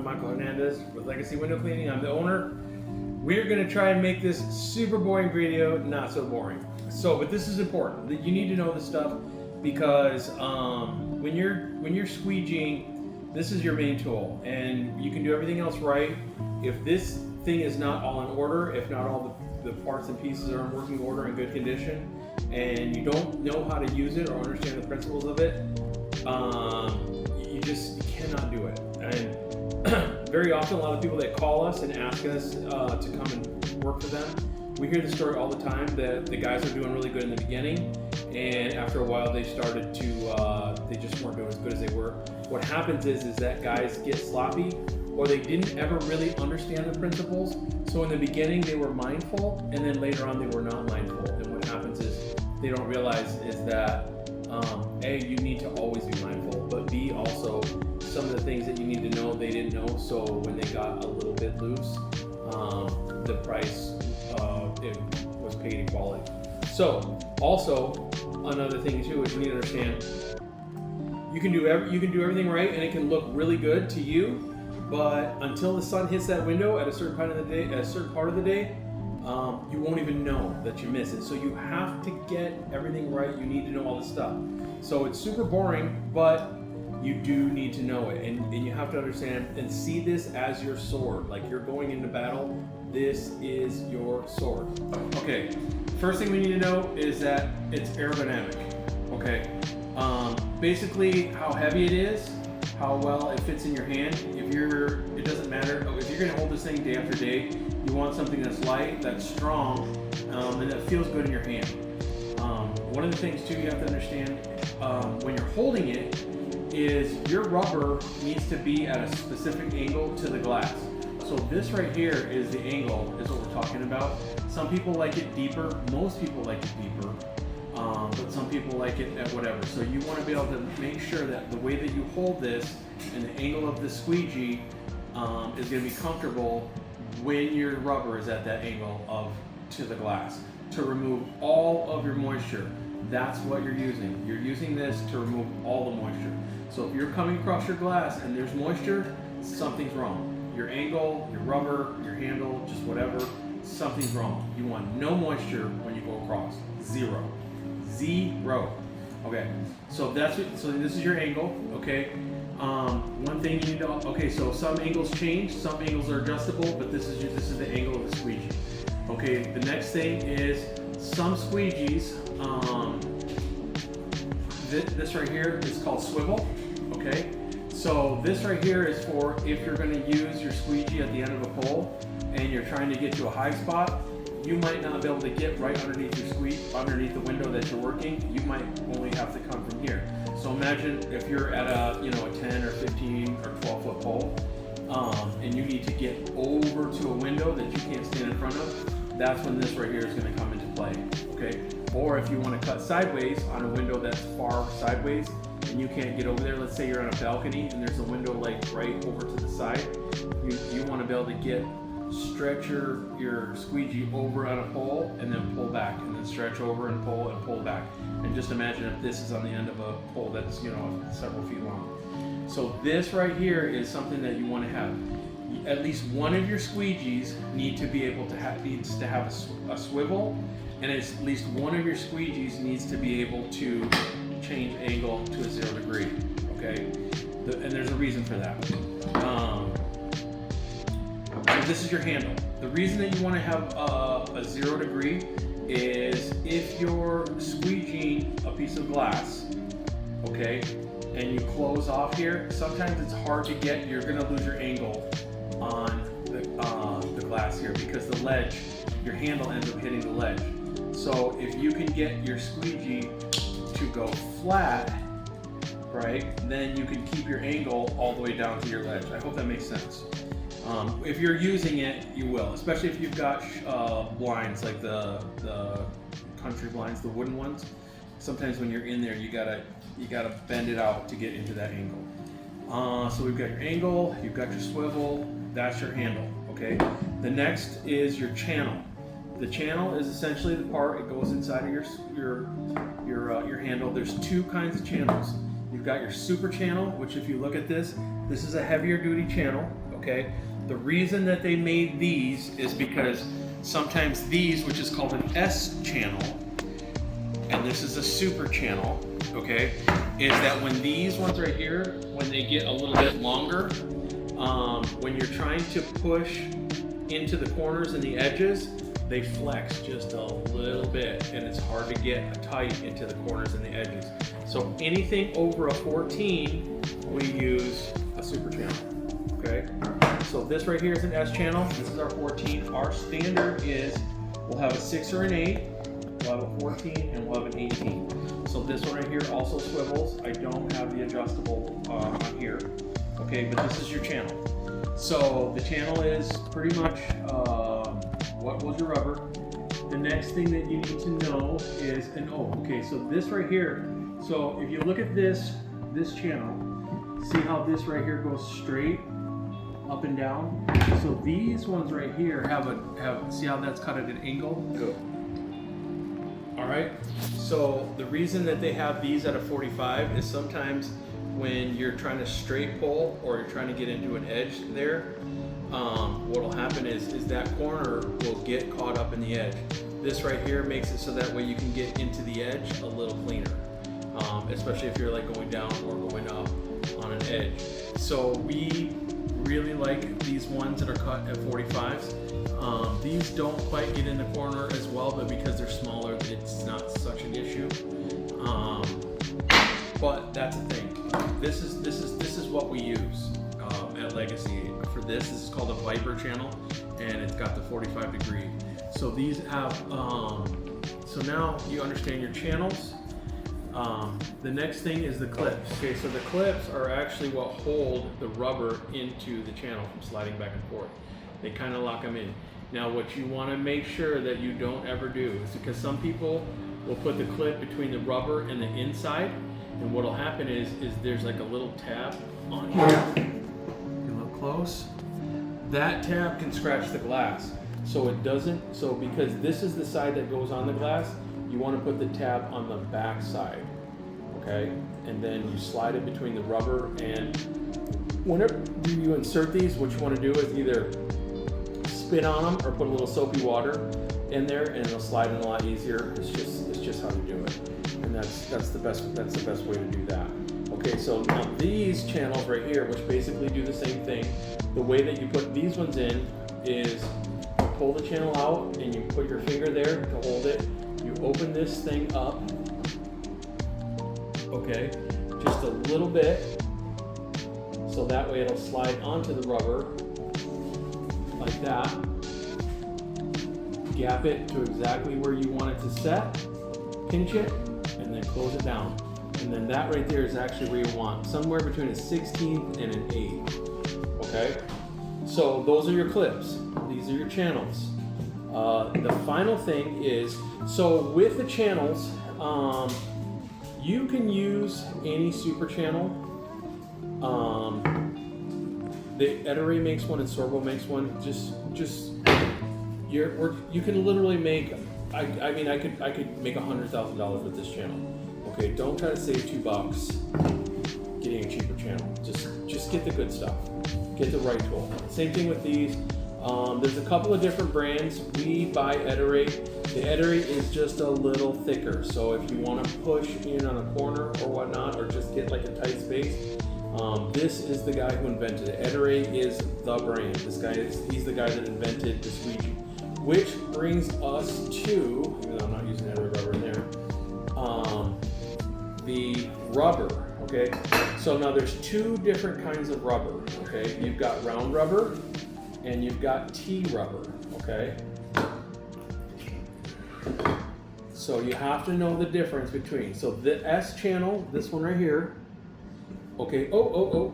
Michael Hernandez with Legacy Window Cleaning. I'm the owner. We're going to try and make this super boring video not so boring. But this is important. You need to know this stuff because when you're squeegeeing, this is your main tool, and you can do everything else right. If this thing is not all in order, if not all the parts and pieces are in working order and good condition, and you don't know how to use it or understand the principles of it, you cannot do it. And very often, a lot of people that call us and ask us to come and work for them, we hear the story all the time that the guys are doing really good in the beginning, and after a while they started to, they just weren't doing as good as they were. What happens is that guys get sloppy, or they didn't ever really understand the principles. So in the beginning they were mindful, and then later on they were not mindful. And what happens is they don't realize is that A, you need to always be mindful, but B, also some of the things that you need to know they didn't know. So when they got a little bit loose, the price it was paid in quality. So also another thing too is you need to understand you can do everything right, and it can look really good to you, but until the sun hits that window at a certain part of the day, you won't even know that you miss it. So you have to get everything right. You need to know all this stuff. So it's super boring, but you do need to know it, and you have to understand and see this as your sword. Like you're going into battle, this is your sword. Okay, first thing we need to know is that it's aerodynamic. Okay, basically how heavy it is, how well it fits in your hand. It doesn't matter. If you're gonna hold this thing day after day, you want something that's light, that's strong, and that feels good in your hand. One of the things too you have to understand when you're holding it is your rubber needs to be at a specific angle to the glass. So this right here is the angle, is what we're talking about. Some people like it deeper, most people like it deeper, but some people like it at whatever. So you want to be able to make sure that the way that you hold this and the angle of the squeegee is going to be comfortable when your rubber is at that angle to the glass, to remove all of your moisture. That's what you're using. You're using this to remove all the moisture. So if you're coming across your glass and there's moisture, something's wrong. Your angle, your rubber, your handle, just whatever, something's wrong. You want no moisture when you go across. Zero. Okay, so this is your angle. Okay, one thing you need to, okay, so some angles change, some angles are adjustable, but this is the angle of the squeegee. Okay, the next thing is some squeegees, this right here is called swivel. Okay, so this right here is for if you're going to use your squeegee at the end of a pole and you're trying to get to a high spot. You might not be able to get right underneath underneath the window that you're working. You might only have to come from here. So imagine if you're at a 10 or 15 or 12 foot pole, and you need to get over to a window that you can't stand in front of. That's when this right here is going to come into play. Okay, or if you want to cut sideways on a window that's far sideways and you can't get over there. Let's say you're on a balcony and there's a window like right over to the side. You want to be able to stretch your squeegee over on a pole and then pull back, and then stretch over and pull back. And just imagine if this is on the end of a pole that's several feet long. So this right here is something that you want to have. At least one of your squeegees needs to have a swivel, and at least one of your squeegees needs to be able to change angle to a 0 degree. Okay, and there's a reason for that. So this is your handle. The reason that you want to have a 0 degree is if you're squeegeeing a piece of glass, okay, and you close off here, sometimes it's hard to get, you're going to lose your angle on the glass here because the ledge, your handle ends up hitting the ledge. So if you can get your squeegee to go flat, right, then you can keep your angle all the way down to your ledge. I hope that makes sense. If you're using it, you will, especially if you've got blinds like the country blinds, the wooden ones. Sometimes when you're in there, you gotta bend it out to get into that angle. So we've got your angle, you've got your swivel, that's your handle. Okay. The next is your channel. The channel is essentially the part, it goes inside of your handle. There's two kinds of channels. You've got your super channel, which if you look at this is a heavier duty channel. okay? The reason that they made these is because sometimes these, which is called an S channel, and this is a super channel, okay, is that when these ones right here, when they get a little bit longer, when you're trying to push into the corners and the edges, they flex just a little bit, and it's hard to get tight into the corners and the edges. So anything over a 14, we use a super channel, okay? So this right here is an S channel. This is our 14. Our standard is we'll have a 6 or an 8, we'll have a 14, and we'll have an 18. So this one right here also swivels. I don't have the adjustable on here, okay? But this is your channel. So the channel is pretty much what was your rubber. The next thing that you need to know is an O. Okay, so this right here. So if you look at this channel, see how this right here goes straight up and down. So these ones right here have see how that's cut at an angle. Good. All right. So the reason that they have these at a 45 is sometimes when you're trying to straight pull or you're trying to get into an edge there, what will happen is that corner will get caught up in the edge. This right here makes it so that way you can get into the edge a little cleaner, especially if you're like going down or going up on an edge. So we really like these ones that are cut at 45s. These don't quite get in the corner as well, but because they're smaller, it's not such an issue. But that's the thing. This is what we use at Legacy. For this is called a Viper channel, and it's got the 45 degree. So these have. So now you understand your channels. The next thing is the clips. Okay, so the clips are actually what hold the rubber into the channel from sliding back and forth. They kind of lock them in. Now what you want to make sure that you don't ever do is because some people will put the clip between the rubber and the inside, and what will happen is there's like a little tab on here. You look close. That tab can scratch the glass. So it doesn't, so because this is the side that goes on the glass, you want to put the tab on the back side, okay? And then you slide it between the rubber, and whenever you insert these, what you want to do is either spit on them or put a little soapy water in there, and it'll slide in a lot easier. It's just how to do it, and that's the best way to do that. Okay, so now these channels right here, which basically do the same thing, the way that you put these ones in is you pull the channel out and you put your finger there to hold it. You open this thing up, okay, just a little bit, so that way it'll slide onto the rubber like that. Gap it to exactly where you want it to set, pinch it, and then close it down. And then that right there is actually where you want, somewhere between a 16th and an 8th, okay? So those are your clips. These are your channels. The final thing is, so with the channels, you can use any super channel. The Ettore makes one and Sorbo makes one. You can literally make. I mean, I could make $100,000 with this channel. Okay, don't try to save $2 getting a cheaper channel. Just get the good stuff. Get the right tool. Same thing with these. There's a couple of different brands. We buy Ettore. The Ettore is just a little thicker. So if you want to push in on a corner or whatnot, or just get like a tight space, this is the guy who invented it. Ettore is the brand. He's the guy that invented the Squeegee. Which brings us to, even though I'm not using Ettore rubber in there, the rubber. Okay, so now there's two different kinds of rubber. Okay, you've got round rubber and you've got T rubber. Okay, so you have to know the difference between. So the S channel, this one right here. Okay. No.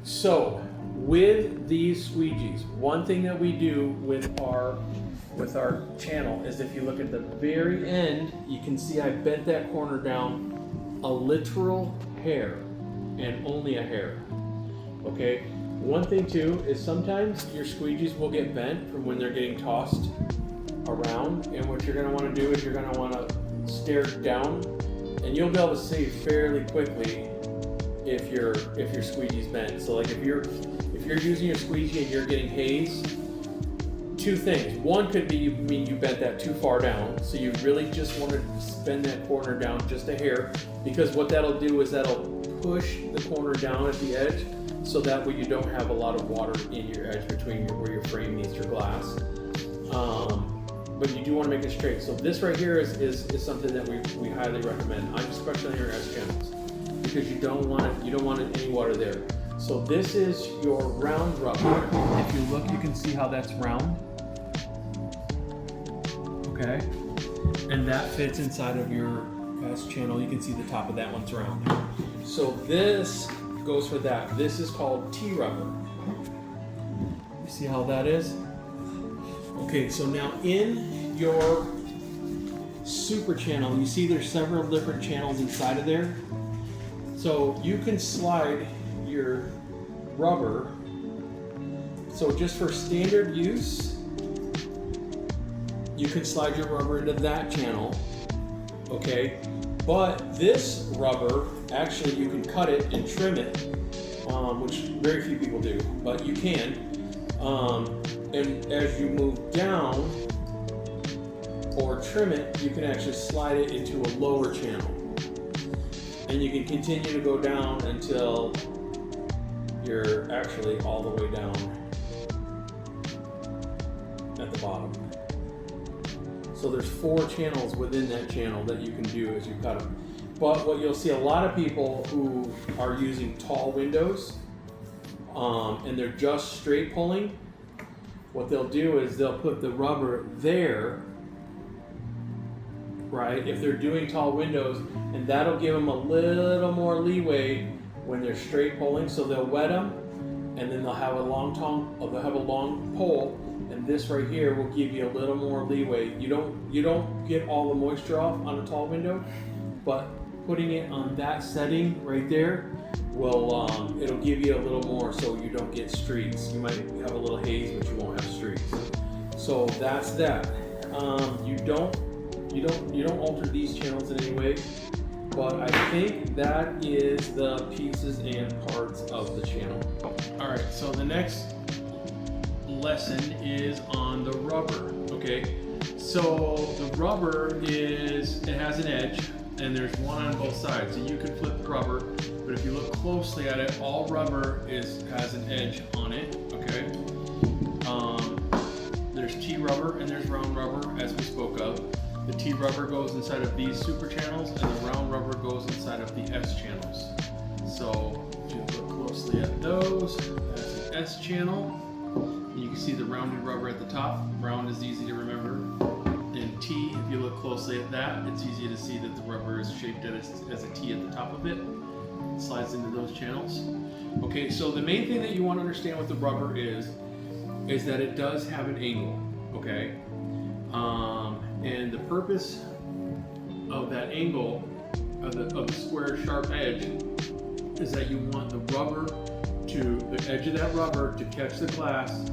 So with these squeegees, one thing that we do with our channel is if you look at the very end, you can see I bent that corner down a literal hair, and only a hair. Okay. One thing too is sometimes your squeegees will get bent from when they're getting tossed around, and what you're going to want to do is you're going to want to stare down, and you'll be able to see fairly quickly if your squeegee's bent. So like if you're using your squeegee and you're getting haze, two things. One could be mean you bent that too far down, so you really just want to bend that corner down just a hair, because what that'll do is that'll push the corner down at the edge, so that way you don't have a lot of water in your edge between where your frame meets your glass. But you do want to make it straight. So this right here is something that we highly recommend, especially on your S channels, because you don't want any water there. So this is your round rubber. If you look, you can see how that's round. Okay, and that fits inside of your S channel. You can see the top of that one's round. So this goes for that. This is called T rubber. You see how that is? Okay, so now in your super channel, you see there's several different channels inside of there. So you can slide your rubber. So just for standard use, you can slide your rubber into that channel, okay? But this rubber, actually you can cut it and trim it, which very few people do, but you can. And as you move down or trim it, you can actually slide it into a lower channel. And you can continue to go down until you're actually all the way down at the bottom. So there's 4 channels within that channel that you can do as you cut them. But what you'll see a lot of people who are using tall windows, and they're just straight pulling, what they'll do is they'll put the rubber there, right, if they're doing tall windows, and that'll give them a little more leeway when they're straight pulling. So they'll wet them, and then they'll have a long pole, and this right here will give you a little more leeway. You don't get all the moisture off on a tall window, but putting it on that setting right there will it'll give you a little more, so you don't get streaks. You might have a little haze, but you won't have streaks. So that's that. You don't alter these channels in any way, but I think that is the pieces and parts of the channel. All right, so the next lesson is on the rubber. Okay, so the rubber it has an edge, and there's one on both sides, so you can flip the rubber, but if you look closely at it, all rubber has an edge on it. Okay, there's T rubber and there's round rubber, as we spoke of. The T rubber goes inside of these super channels, and the round rubber goes inside of the S channels. So if you look closely at those, that's the S channel. You can see the rounded rubber at the top. Round is easy to remember. And T, if you look closely at that, it's easy to see that the rubber is shaped as a T at the top of it. It slides into those channels. Okay, so the main thing that you want to understand with the rubber is that it does have an angle, okay? And the purpose of that angle, of the square sharp edge, is that you want the edge of that rubber to catch the glass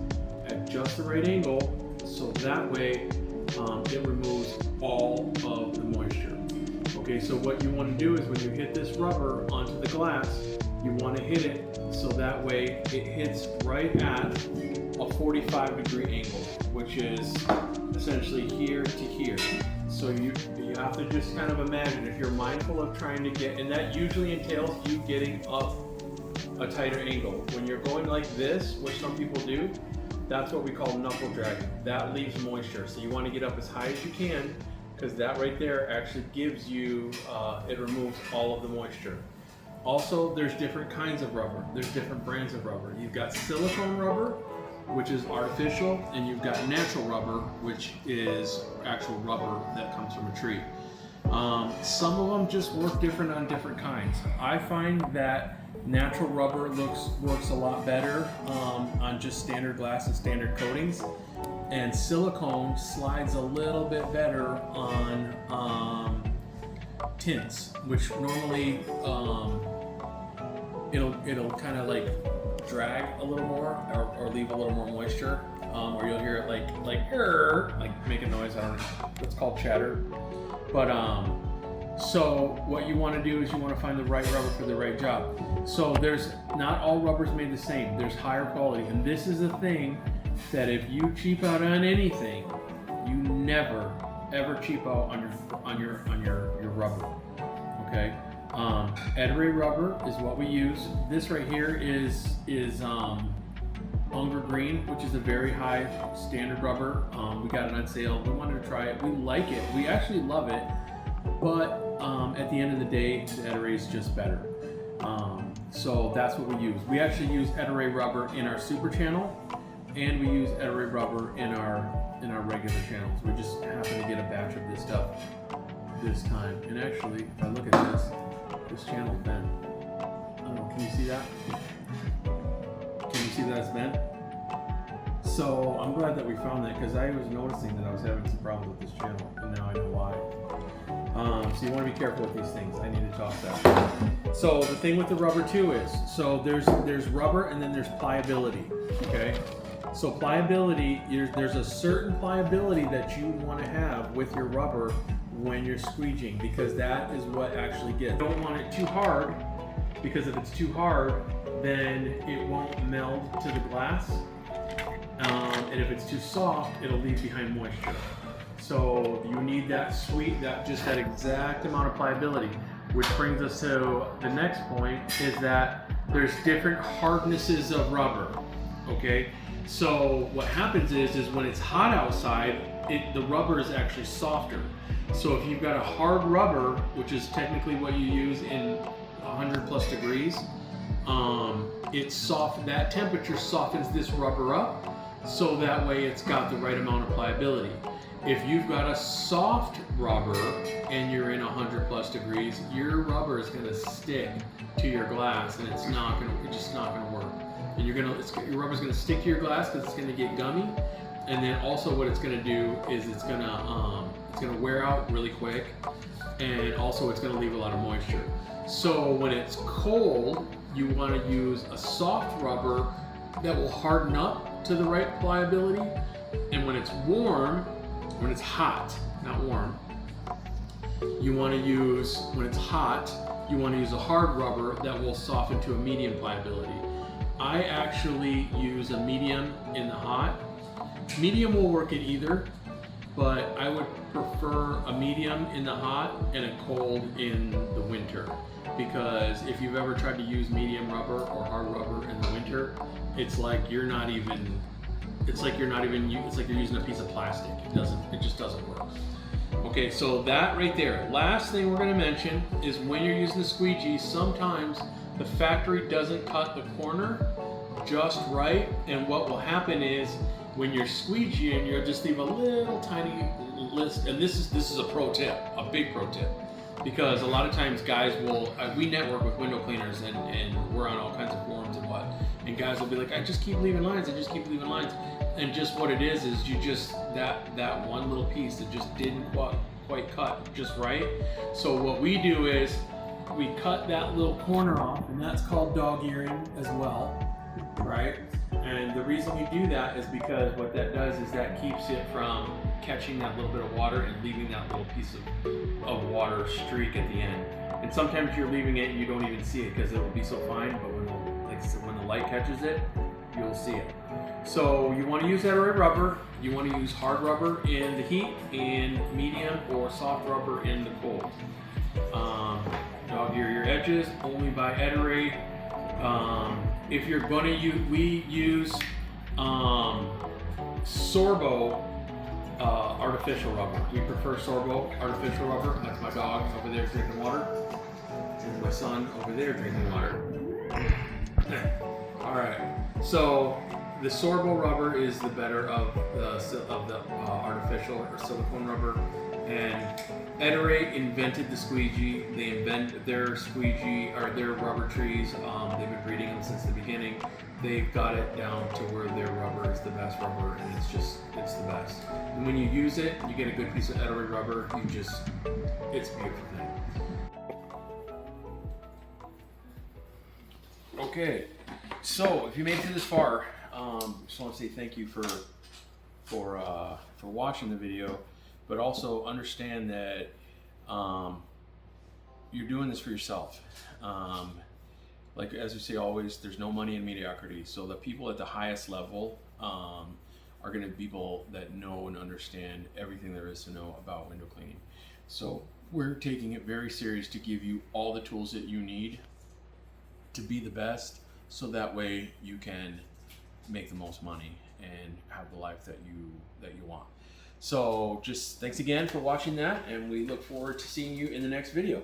at just the right angle, so that way it removes all of the moisture. Okay, so what you want to do is when you hit this rubber onto the glass, you want to hit it so that way it hits right at a 45-degree angle, which is essentially here to here. So you have to just kind of imagine, if you're mindful of trying to get, and that usually entails you getting up a tighter angle. When you're going like this, which some people do, that's what we call knuckle dragging. That leaves moisture. So you want to get up as high as you can, because that right there actually gives you, it removes all of the moisture. Also, there's different kinds of rubber. There's different brands of rubber. You've got silicone rubber, which is artificial, and you've got natural rubber, which is actual rubber that comes from a tree. Some of them just work different on different kinds. I find that natural rubber works a lot better on just standard glass and standard coatings, and silicone slides a little bit better on tints, which normally it'll kind of like drag a little more or leave a little more moisture, or you'll hear it like make a noise. I don't know, it's called chatter. But So what you want to do is you want to find the right rubber for the right job. So not all rubber's made the same. There's higher quality, and this is a thing that if you cheap out on anything, you never ever cheap out on your rubber. Okay. Ettore rubber is what we use. This right here is Unger Green, which is a very high standard rubber. We got it on sale. We wanted to try it. We like it. We actually love it. But at the end of the day, the Ettore is just better. So that's what we use. We actually use Ettore rubber in our super channel, and we use Ettore rubber in our regular channels. We just happen to get a batch of this stuff this time. And actually, if I look at this channel's bent. I don't know, can you see that? Can you see that it's bent? So I'm glad that we found that, because I was noticing that I was having some problems with this channel, and now I know why. So you want to be careful with these things. I need to toss that. So the thing with the rubber too is, so there's rubber and then there's pliability. Okay. So pliability, there's a certain pliability that you want to have with your rubber when you're squeegeeing, because that is what actually gets. You don't want it too hard, because if it's too hard, then it won't meld to the glass. And if it's too soft, it'll leave behind moisture. So you need that that exact amount of pliability, which brings us to the next point, is that there's different hardnesses of rubber. Okay. So what happens is when it's hot outside, the rubber is actually softer. So if you've got a hard rubber, which is technically what you use in 100+ degrees, it's soft. That temperature softens this rubber up, so that way it's got the right amount of pliability. If you've got a soft rubber and you're in 100+ degrees, your rubber is going to stick to your glass, and it's just not going to work. And your rubber's going to stick to your glass because it's going to get gummy, and then also what it's going to do is it's going to wear out really quick, and also it's going to leave a lot of moisture. So when it's cold, you want to use a soft rubber that will harden up to the right pliability, and when it's warm, when it's hot, not warm, when it's hot, you want to use a hard rubber that will soften to a medium pliability. I actually use a medium in the hot. Medium will work in either, but I would prefer a medium in the hot and a cold in the winter. Because if you've ever tried to use medium rubber or hard rubber in the winter, it's like you're using a piece of plastic. It just doesn't work. Okay, so that right there. Last thing we're gonna mention is when you're using the squeegee, sometimes the factory doesn't cut the corner just right, and what will happen is when you're squeegeeing, you'll just leave a little tiny list, and this is a pro tip, a big pro tip, because a lot of times guys will, we network with window cleaners, and we're on all kinds of forums and what, and guys will be like, I just keep leaving lines, and just what it is you just, that one little piece that just didn't quite cut just right. So what we do is we cut that little corner off, and that's called dog earing as well, right? And the reason we do that is because what that does is that keeps it from catching that little bit of water and leaving that little piece of water streak at the end. And sometimes you're leaving it and you don't even see it because it will be so fine, but when the light catches it, you'll see it. So you want to use Ettore rubber, you want to use hard rubber in the heat, and medium or soft rubber in the cold. Dog ear your edges, only by Ettore. If you're going to use, we use Sorbo artificial rubber. We prefer Sorbo artificial rubber. That's my dog over there drinking water. And my son over there drinking water. All right. So the Sorbo rubber is the better of the artificial or silicone rubber. And Ettore invented the squeegee. They invented their squeegee, or their rubber trees. They've been breeding them since the beginning. They've got it down to where their rubber is the best rubber, and it's the best. And when you use it, you get a good piece of Ettore rubber. It's a beautiful thing. Okay, so if you made it to this far, just want to say thank you for watching the video. But also understand that you're doing this for yourself. Like as we say always, there's no money in mediocrity. So the people at the highest level are going to be people that know and understand everything there is to know about window cleaning. So we're taking it very serious to give you all the tools that you need to be the best, so that way you can make the most money and have the life that you want. So just thanks again for watching that, and we look forward to seeing you in the next video.